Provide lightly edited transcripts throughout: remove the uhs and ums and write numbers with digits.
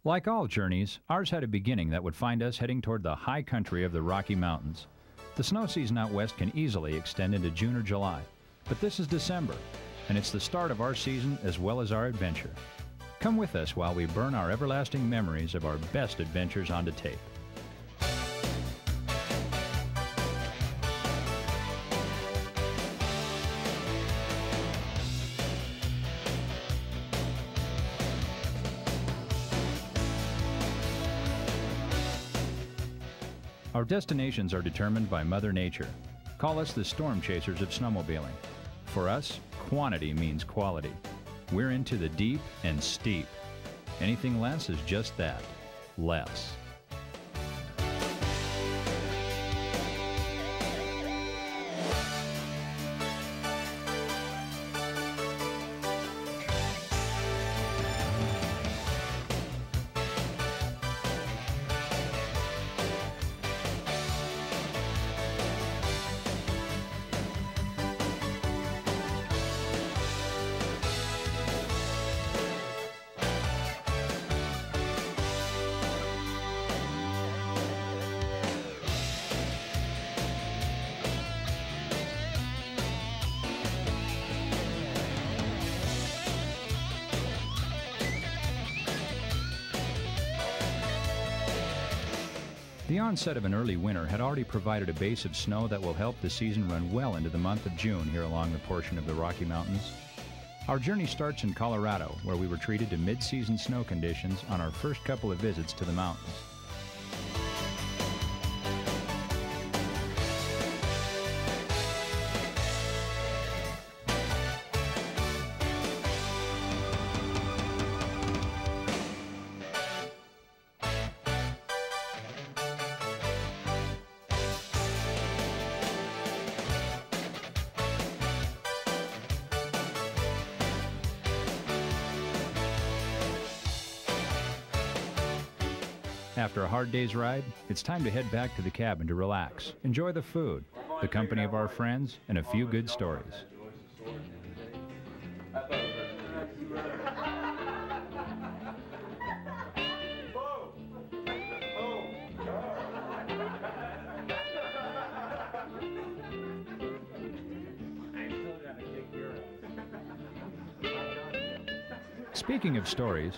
Like all journeys, ours had a beginning that would find us heading toward the high country of the Rocky Mountains. The snow season out west can easily extend into June or July, but this is December, and it's the start of our season as well as our adventure. Come with us while we burn our everlasting memories of our best adventures onto tape. Our destinations are determined by Mother Nature. Call us the storm chasers of snowmobiling. For us, quantity means quality. We're into the deep and steep. Anything less is just that, less. The onset of an early winter had already provided a base of snow that will help the season run well into the month of June here along the portion of the Rocky Mountains. Our journey starts in Colorado, where we were treated to mid-season snow conditions on our first couple of visits to the mountains. After a hard day's ride, it's time to head back to the cabin to relax, enjoy the food, the company of our friends, and a few good stories. Speaking of stories,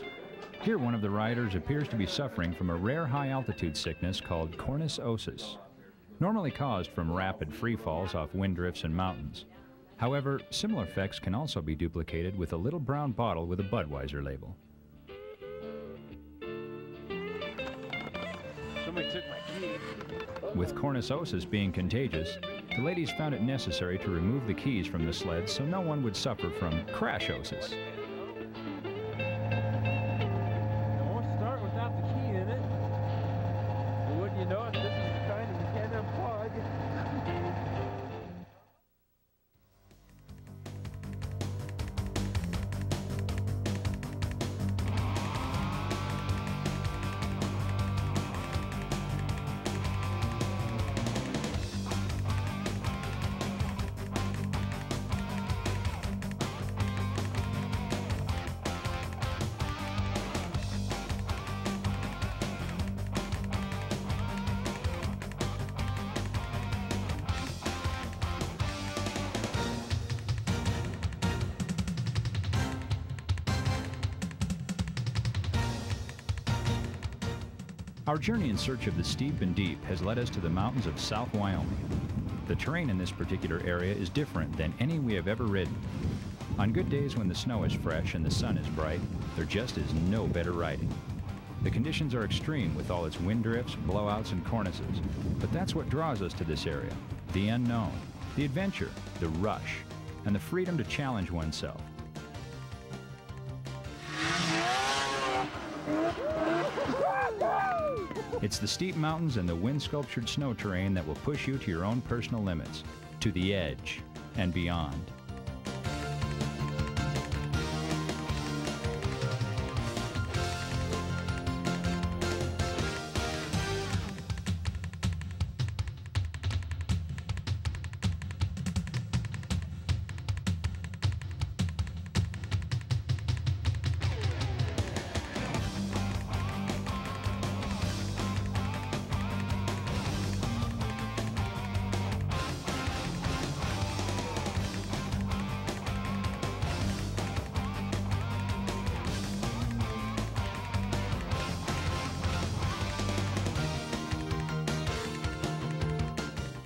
here one of the riders appears to be suffering from a rare high-altitude sickness called cornisosis, normally caused from rapid free falls off wind drifts and mountains. However, similar effects can also be duplicated with a little brown bottle with a Budweiser label. Somebody took my key. With cornisosis being contagious, the ladies found it necessary to remove the keys from the sled so no one would suffer from crashosis. Our journey in search of the steep and deep has led us to the mountains of South Wyoming. The terrain in this particular area is different than any we have ever ridden. On good days when the snow is fresh and the sun is bright, there just is no better riding. The conditions are extreme with all its wind drifts, blowouts, and cornices, but that's what draws us to this area: the unknown, the adventure, the rush, and the freedom to challenge oneself. It's the steep mountains and the wind-sculptured snow terrain that will push you to your own personal limits, to the edge and beyond.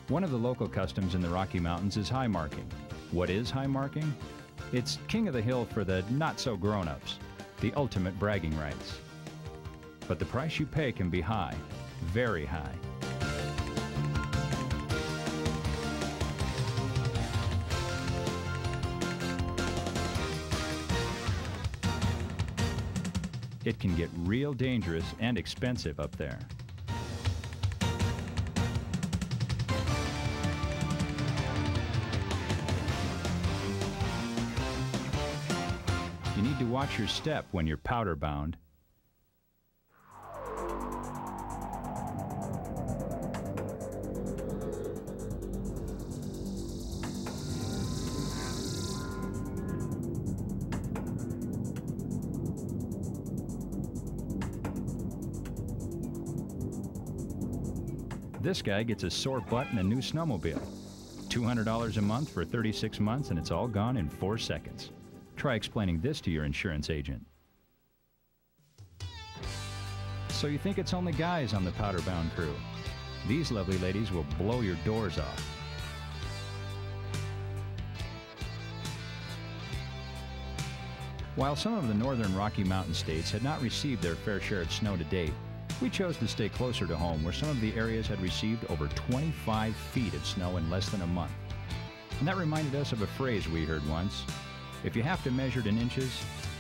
One of the local customs in the Rocky Mountains is high marking. What is high marking? It's king of the hill for the not-so-grown-ups, the ultimate bragging rights. But the price you pay can be high, very high. It can get real dangerous and expensive up there. You need to watch your step when you're powder bound. This guy gets a sore butt and a new snowmobile. $200 a month for 36 months, and it's all gone in 4 seconds. Try explaining this to your insurance agent. So you think it's only guys on the powder-bound crew? These lovely ladies will blow your doors off. While some of the northern Rocky Mountain states had not received their fair share of snow to date, we chose to stay closer to home, where some of the areas had received over 25 feet of snow in less than a month. And that reminded us of a phrase we heard once: if you have to measure it in inches,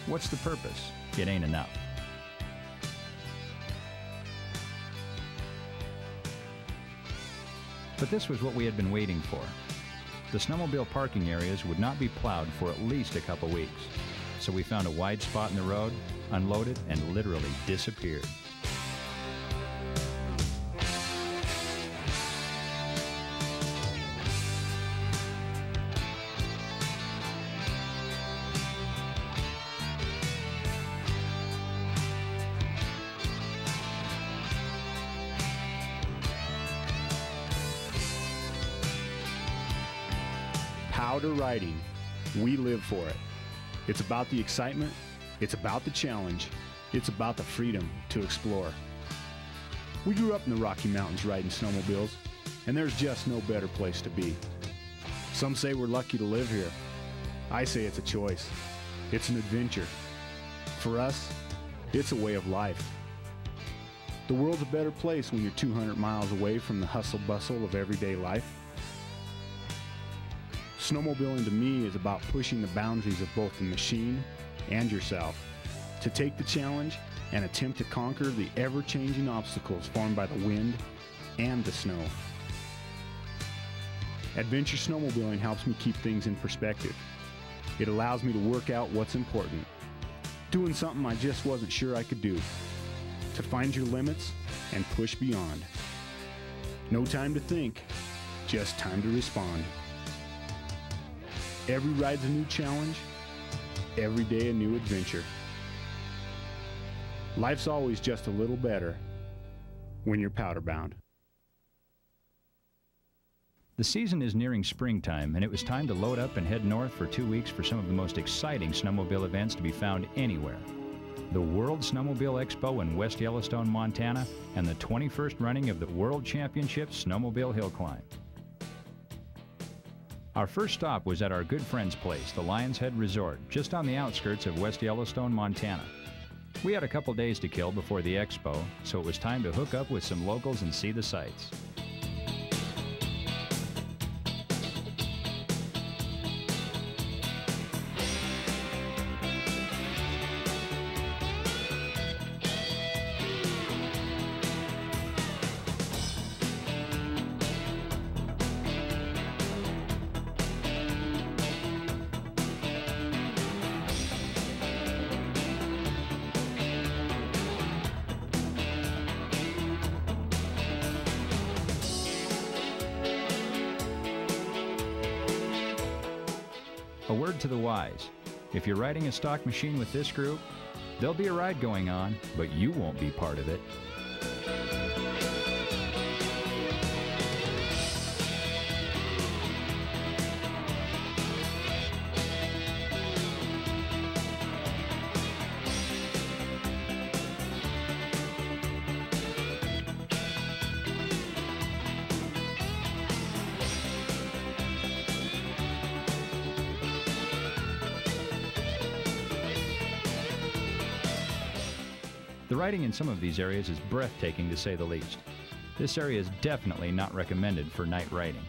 what's the purpose? It ain't enough. But this was what we had been waiting for. The snowmobile parking areas would not be plowed for at least a couple weeks. So we found a wide spot in the road, unloaded, and literally disappeared. Powder riding, we live for it. It's about the excitement, it's about the challenge, it's about the freedom to explore. We grew up in the Rocky Mountains riding snowmobiles, and there's just no better place to be. Some say we're lucky to live here. I say it's a choice. It's an adventure. For us, it's a way of life. The world's a better place when you're 200 miles away from the hustle bustle of everyday life. Snowmobiling to me is about pushing the boundaries of both the machine and yourself, to take the challenge and attempt to conquer the ever-changing obstacles formed by the wind and the snow. Adventure snowmobiling helps me keep things in perspective. It allows me to work out what's important, doing something I just wasn't sure I could do, to find your limits and push beyond. No time to think, just time to respond. Every ride's a new challenge, every day a new adventure. Life's always just a little better when you're powder bound. The season is nearing springtime, and it was time to load up and head north for 2 weeks for some of the most exciting snowmobile events to be found anywhere. The World Snowmobile Expo in West Yellowstone, Montana, and the 21st running of the World Championship Snowmobile Hill Climb. Our first stop was at our good friend's place, the Lion's Head Resort, just on the outskirts of West Yellowstone, Montana. We had a couple days to kill before the expo, so it was time to hook up with some locals and see the sights. A word to the wise: if you're riding a stock machine with this group, there'll be a ride going on, but you won't be part of it. The riding in some of these areas is breathtaking to say the least. This area is definitely not recommended for night riding.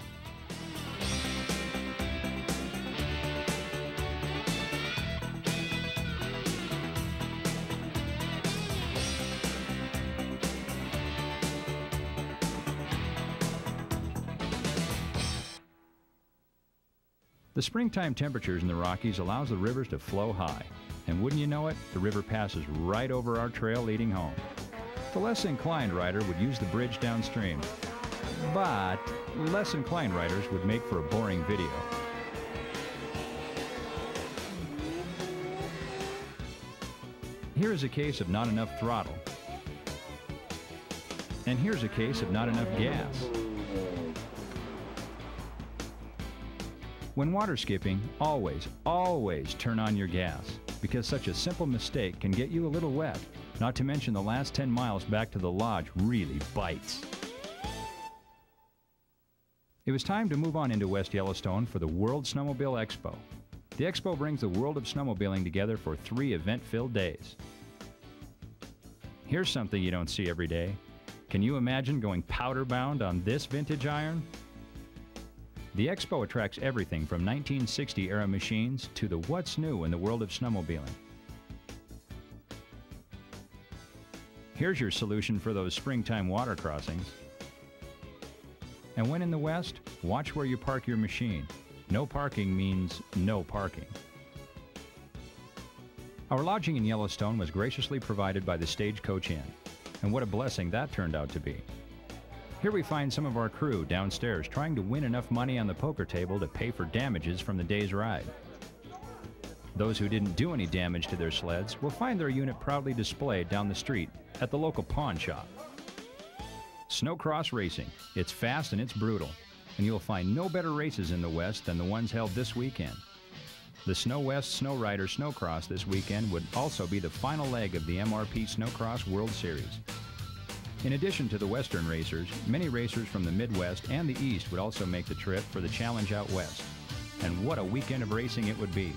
The springtime temperatures in the Rockies allows the rivers to flow high, and wouldn't you know it, the river passes right over our trail leading home. The less inclined rider would use the bridge downstream, but less inclined riders would make for a boring video. Here is a case of not enough throttle, and here's a case of not enough gas. When water skipping, always turn on your gas, because such a simple mistake can get you a little wet. Not to mention the last 10 miles back to the lodge really bites. It was time to move on into West Yellowstone for the World Snowmobile Expo. The expo brings the world of snowmobiling together for 3 event-filled days. Here's something you don't see every day. Can you imagine going powder-bound on this vintage iron? The expo attracts everything from 1960-era machines to the what's new in the world of snowmobiling. Here's your solution for those springtime water crossings. And when in the West, watch where you park your machine. No parking means no parking. Our lodging in Yellowstone was graciously provided by the Stagecoach Inn, and what a blessing that turned out to be. Here we find some of our crew downstairs trying to win enough money on the poker table to pay for damages from the day's ride. Those who didn't do any damage to their sleds will find their unit proudly displayed down the street at the local pawn shop. Snowcross racing. It's fast and it's brutal, and you'll find no better races in the West than the ones held this weekend. The Snow West Snowrider Snowcross this weekend would also be the final leg of the MRP Snowcross World Series. In addition to the Western racers, many racers from the Midwest and the East would also make the trip for the Challenge Out West. And what a weekend of racing it would be.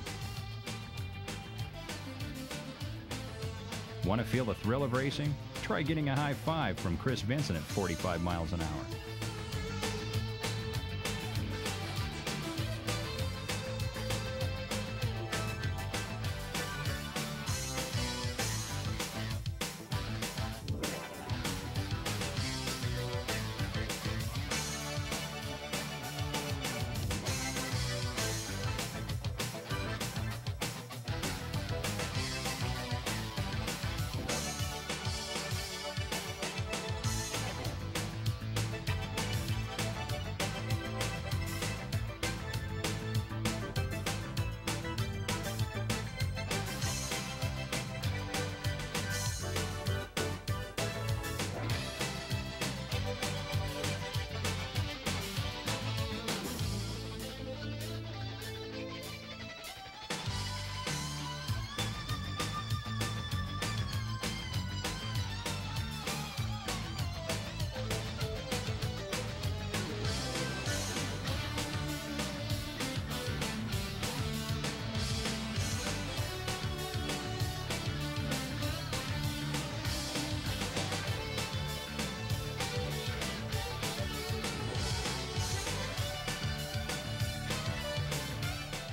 Want to feel the thrill of racing? Try getting a high five from Chris Vincent at 45 miles an hour.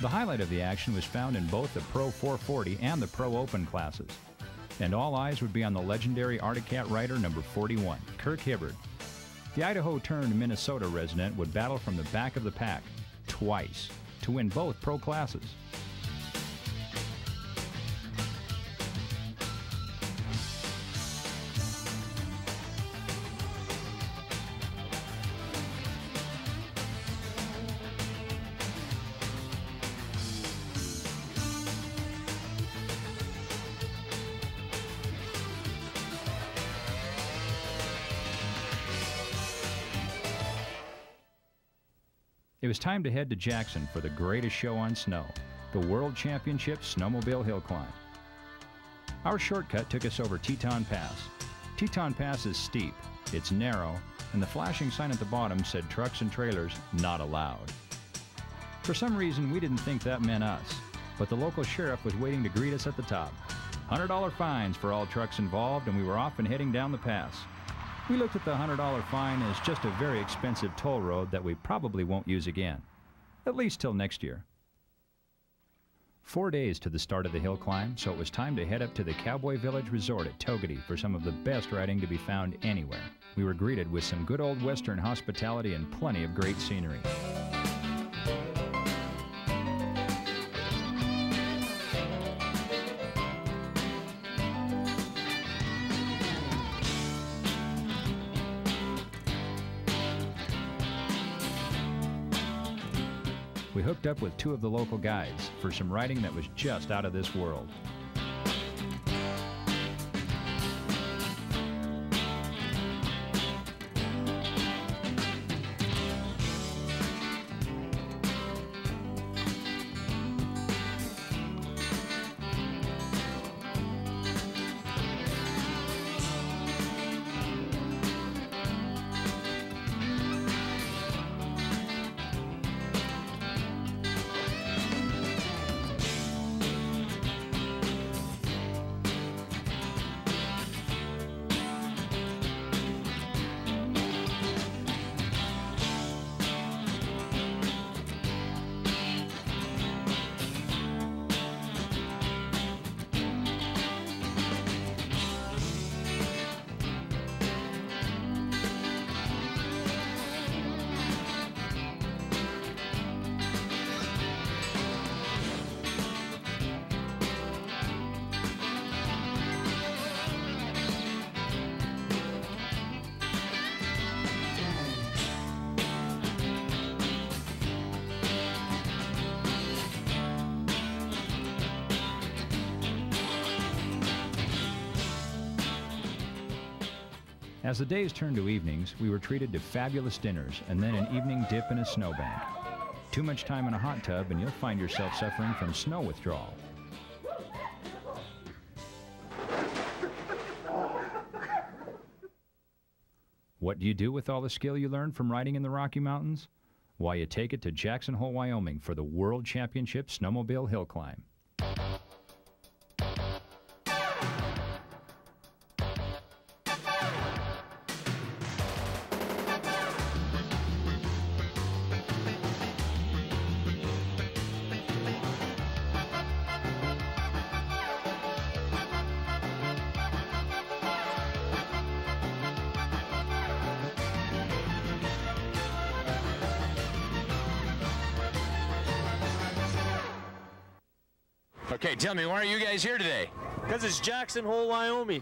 The highlight of the action was found in both the Pro 440 and the Pro Open classes. And all eyes would be on the legendary Arctic Cat rider number 41, Kirk Hibbard. The Idaho-turned-Minnesota resident would battle from the back of the pack, twice, to win both pro classes. It was time to head to Jackson for the greatest show on snow, the World Championship Snowmobile Hill Climb. Our shortcut took us over Teton Pass. Teton Pass is steep, it's narrow, and the flashing sign at the bottom said trucks and trailers not allowed. For some reason, we didn't think that meant us, but the local sheriff was waiting to greet us at the top. $100 fines for all trucks involved, and we were off and heading down the pass. We looked at the $100 fine as just a very expensive toll road that we probably won't use again, at least till next year. 4 days to the start of the hill climb, so it was time to head up to the Cowboy Village Resort at Togety for some of the best riding to be found anywhere. We were greeted with some good old Western hospitality and plenty of great scenery. We hooked up with 2 of the local guides for some riding that was just out of this world. As the days turned to evenings, we were treated to fabulous dinners and then an evening dip in a snowbank. Too much time in a hot tub and you'll find yourself suffering from snow withdrawal. What do you do with all the skill you learned from riding in the Rocky Mountains? Why, you take it to Jackson Hole, Wyoming for the World Championship Snowmobile Hill Climb. Okay, tell me, why are you guys here today? Because it's Jackson Hole, Wyoming.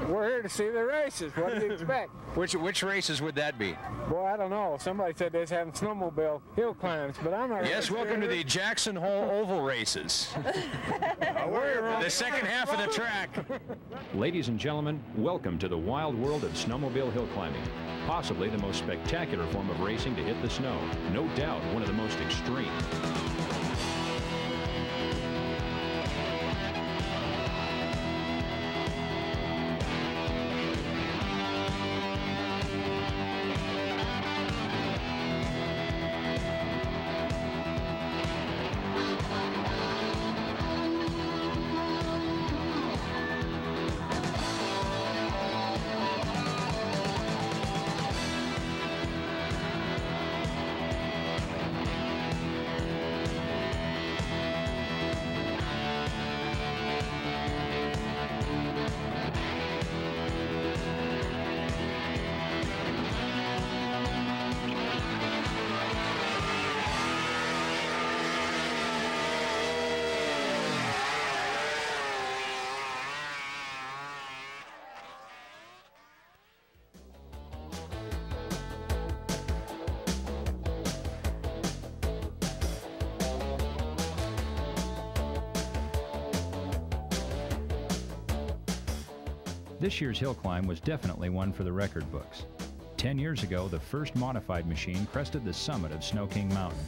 We're here to see the races. What do you expect? Which races would that be? Boy, I don't know. Somebody said they're having snowmobile hill climbs, but I'm not. Yes, welcome to the Jackson Hole Oval Races. The second half of the track. Ladies and gentlemen, welcome to the wild world of snowmobile hill climbing. Possibly the most spectacular form of racing to hit the snow. No doubt one of the most extreme. This year's hill climb was definitely one for the record books. 10 years ago, the first modified machine crested the summit of Snow King Mountain.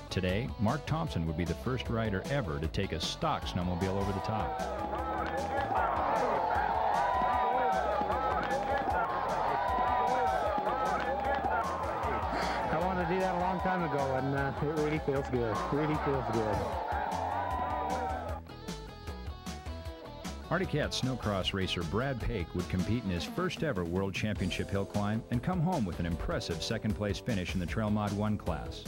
Today, Mark Thompson would be the first rider ever to take a stock snowmobile over the top. I wanted to do that a long time ago, and it really feels good. Really feels good. Arctic Cat snowcross racer Brad Pake would compete in his first ever World Championship hill climb and come home with an impressive second place finish in the Trail Mod 1 class.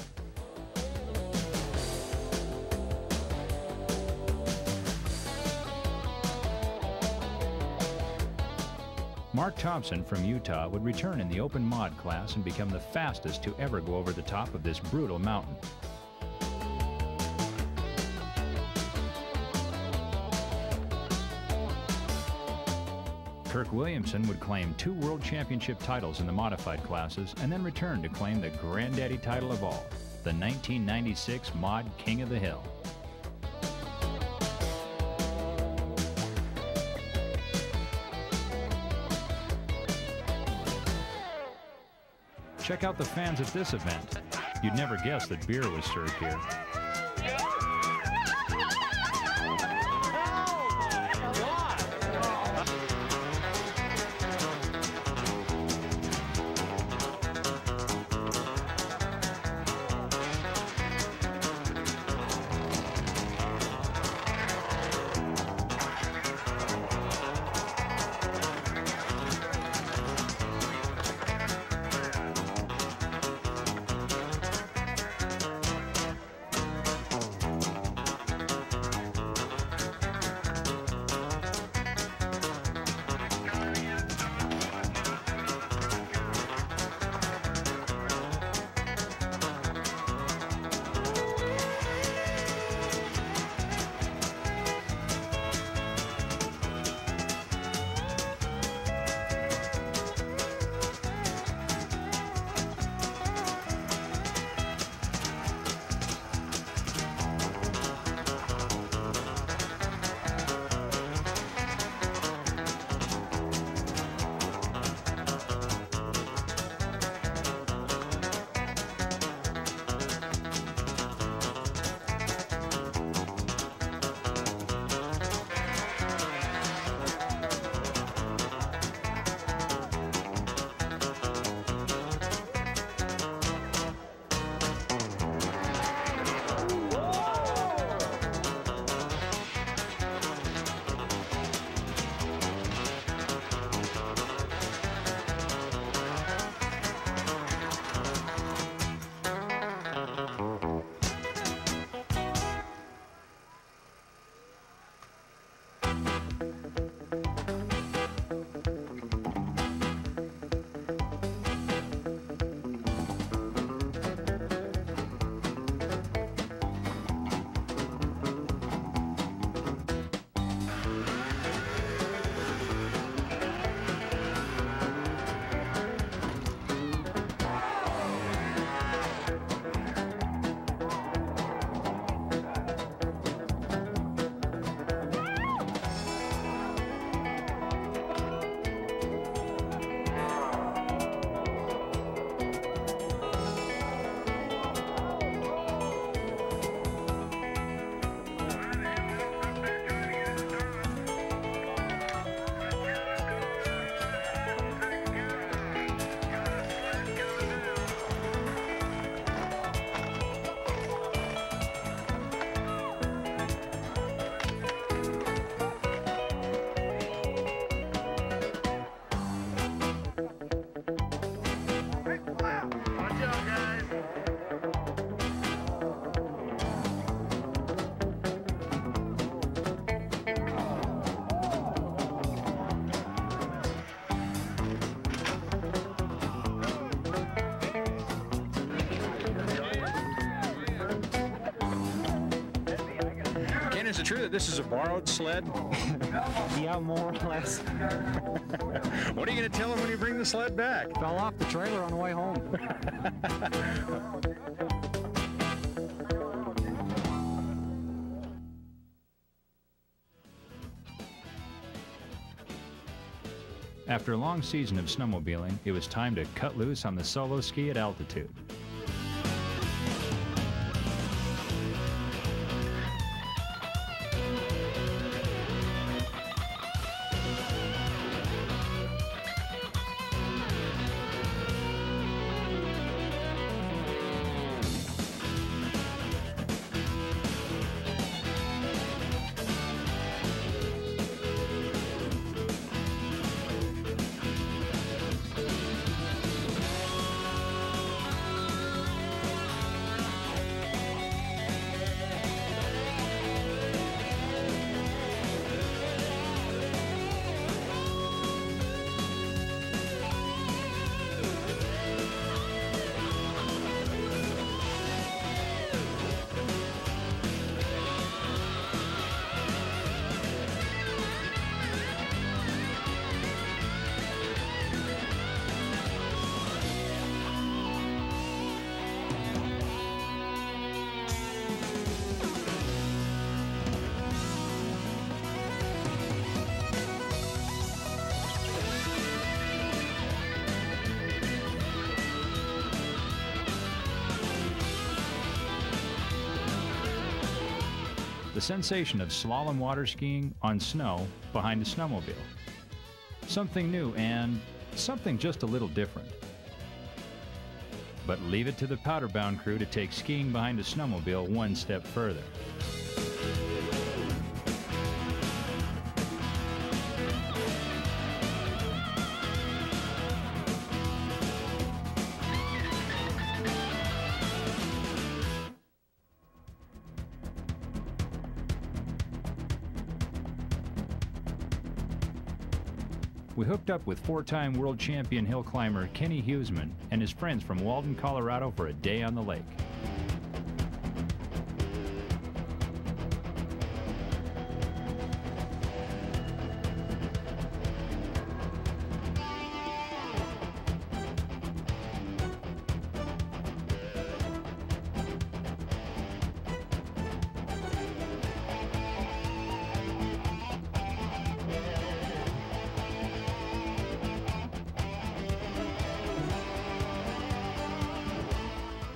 Mark Thompson from Utah would return in the open mod class and become the fastest to ever go over the top of this brutal mountain. Kirk Williamson would claim 2 World Championship titles in the modified classes and then return to claim the granddaddy title of all, the 1996 Mod King of the Hill. Check out the fans at this event. You'd never guess that beer was served here. Is it true that this is a borrowed sled? Yeah, more or less. What are you going to tell him when you bring the sled back? Fell off the trailer on the way home. After a long season of snowmobiling, it was time to cut loose on the solo ski at altitude. The sensation of slalom water skiing on snow behind a snowmobile. Something new and something just a little different. But leave it to the Powderbound crew to take skiing behind a snowmobile one step further. We hooked up with four-time world champion hill climber Kenny Huseman and his friends from Walden, Colorado for a day on the lake.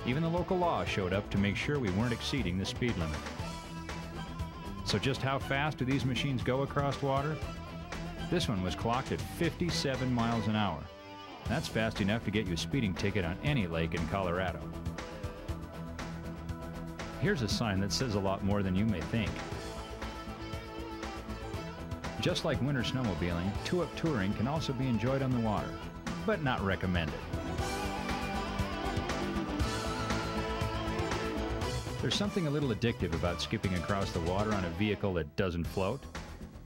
Even the local law showed up to make sure we weren't exceeding the speed limit. So just how fast do these machines go across water? This one was clocked at 57 miles an hour. That's fast enough to get you a speeding ticket on any lake in Colorado. Here's a sign that says a lot more than you may think. Just like winter snowmobiling, two-up touring can also be enjoyed on the water, but not recommended. There's something a little addictive about skipping across the water on a vehicle that doesn't float.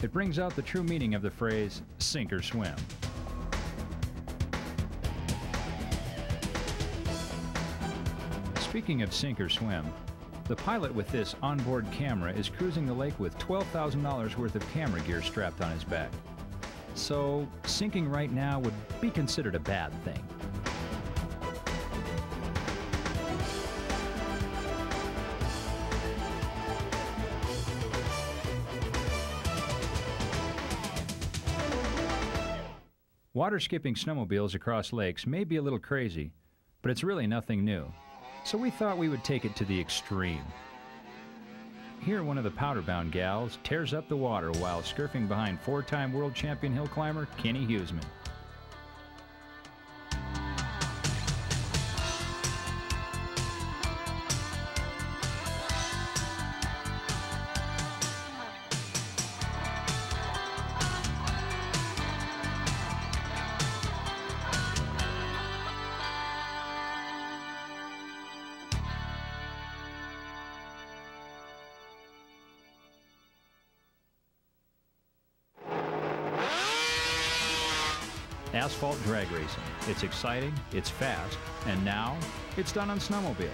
It brings out the true meaning of the phrase, sink or swim. Speaking of sink or swim, the pilot with this onboard camera is cruising the lake with $12,000 worth of camera gear strapped on his back. So, sinking right now would be considered a bad thing. Water skipping snowmobiles across lakes may be a little crazy, but it's really nothing new. So we thought we would take it to the extreme. Here, one of the Powderbound gals tears up the water while scurfing behind four-time world champion hill climber Kenny Huseman. Asphalt drag racing. It's exciting, it's fast, and now it's done on snowmobiles.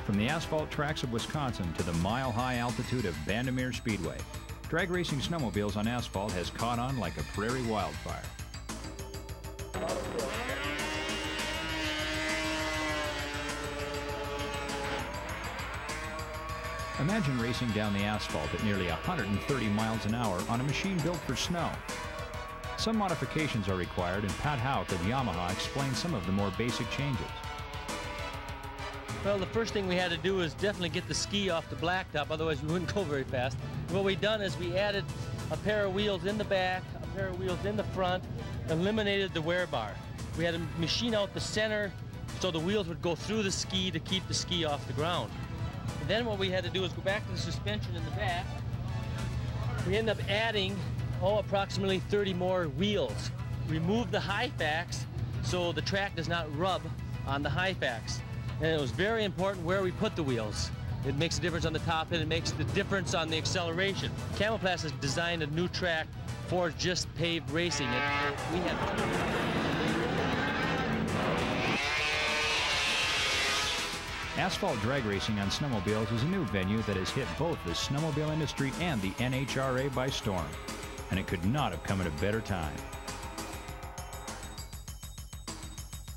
From the asphalt tracks of Wisconsin to the mile-high altitude of Bandimere Speedway, drag racing snowmobiles on asphalt has caught on like a prairie wildfire. Imagine racing down the asphalt at nearly 130 miles an hour on a machine built for snow. Some modifications are required, and Pat Houck of Yamaha explains some of the more basic changes. Well, the first thing we had to do is definitely get the ski off the blacktop, otherwise we wouldn't go very fast. What we've done is we added a pair of wheels in the back, a pair of wheels in the front, eliminated the wear bar. We had to machine out the center so the wheels would go through the ski to keep the ski off the ground. And then what we had to do is go back to the suspension in the back. We ended up adding, approximately 30 more wheels. Remove the Hyfax so the track does not rub on the Hyfax. And it was very important where we put the wheels. It makes a difference on the top end, it makes the difference on the acceleration. Camoplast has designed a new track for just paved racing. We had Asphalt drag racing on snowmobiles is a new venue that has hit both the snowmobile industry and the NHRA by storm, and it could not have come at a better time.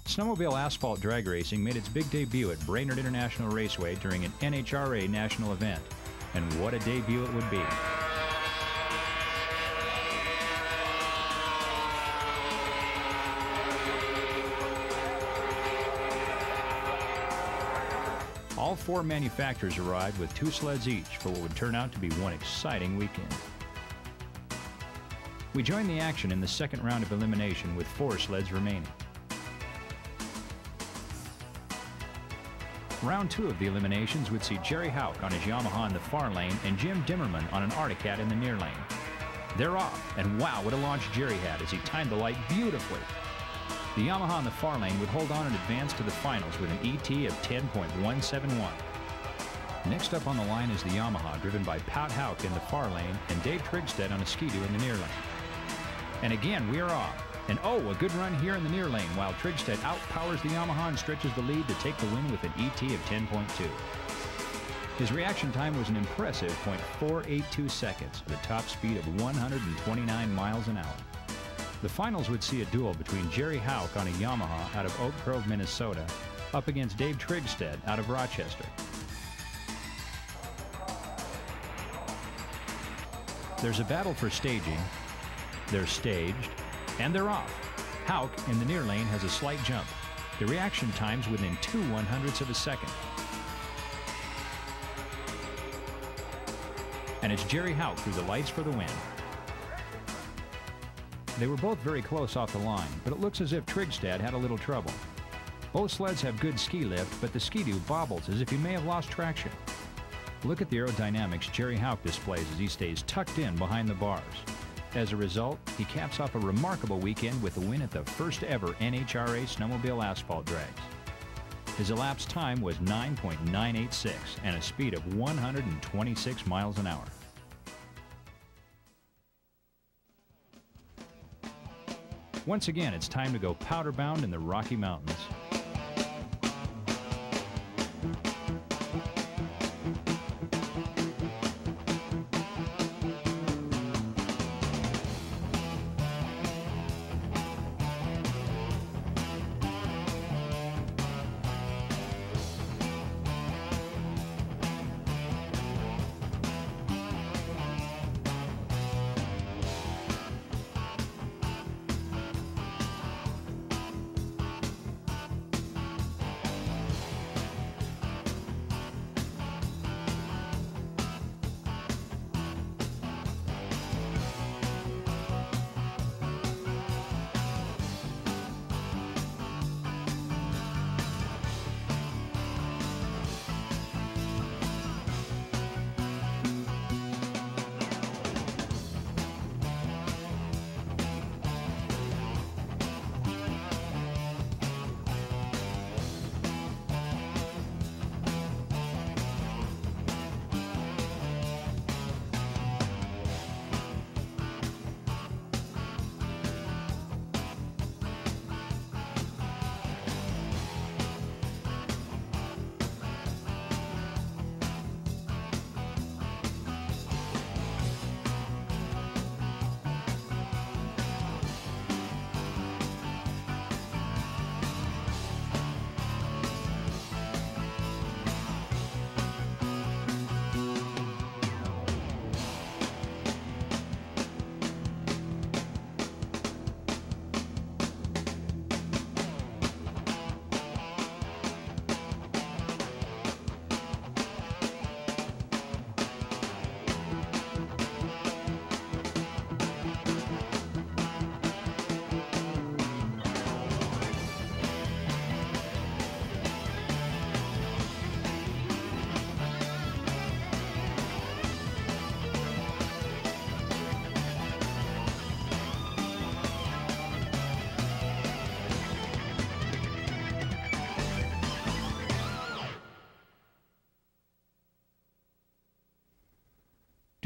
Snowmobile asphalt drag racing made its big debut at Brainerd International Raceway during an NHRA national event, and what a debut it would be. All 4 manufacturers arrived with 2 sleds each for what would turn out to be one exciting weekend. We joined the action in the second round of elimination with 4 sleds remaining. Round 2 of the eliminations would see Jerry Houck on his Yamaha in the far lane and Jim Dimmerman on an Arctic Cat in the near lane. They're off, and wow, what a launch Jerry had as he timed the light beautifully. The Yamaha in the far lane would hold on and advance to the finals with an ET of 10.171. Next up on the line is the Yamaha, driven by Pat Houck in the far lane and Dave Trigstead on a Ski-Doo in the near lane. And again, we are off. And oh, a good run here in the near lane, while Trigstead outpowers the Yamaha and stretches the lead to take the win with an ET of 10.2. His reaction time was an impressive .482 seconds at a top speed of 129 miles an hour. The finals would see a duel between Jerry Houck on a Yamaha out of Oak Grove, Minnesota, up against Dave Trigstead out of Rochester. There's a battle for staging. They're staged, and they're off. Houck in the near lane has a slight jump. The reaction time's within 0.02 of a second. And it's Jerry Houck through the lights for the win. They were both very close off the line, but it looks as if Trigstead had a little trouble. Both sleds have good ski lift, but the Ski-Doo bobbles as if he may have lost traction. Look at the aerodynamics Jerry Houck displays as he stays tucked in behind the bars. As a result, he caps off a remarkable weekend with a win at the first ever NHRA Snowmobile Asphalt Drags. His elapsed time was 9.986 and a speed of 126 miles an hour. Once again, it's time to go powder-bound in the Rocky Mountains.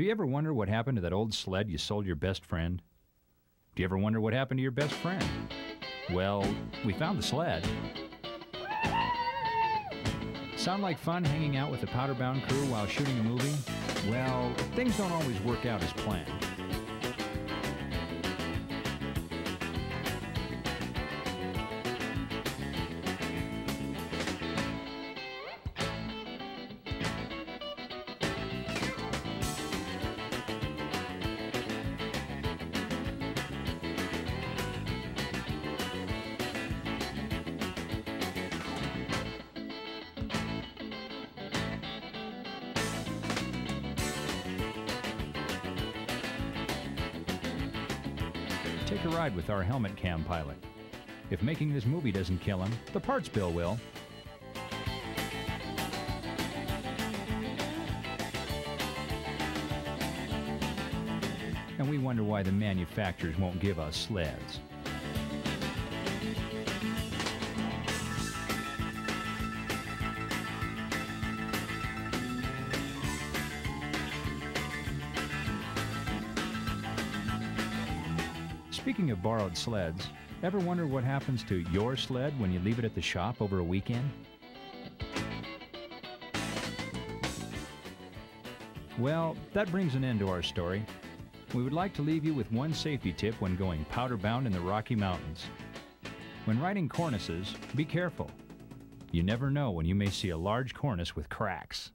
Do you ever wonder what happened to that old sled you sold your best friend? Do you ever wonder what happened to your best friend? Well, we found the sled. Sound like fun hanging out with the powder-bound crew while shooting a movie? Well, things don't always work out as planned. Take a ride with our helmet cam pilot. If making this movie doesn't kill him, the parts bill will. And we wonder why the manufacturers won't give us sleds. Speaking of borrowed sleds, ever wonder what happens to your sled when you leave it at the shop over a weekend? Well, that brings an end to our story. We would like to leave you with one safety tip when going powder-bound in the Rocky Mountains. When riding cornices, be careful. You never know when you may see a large cornice with cracks.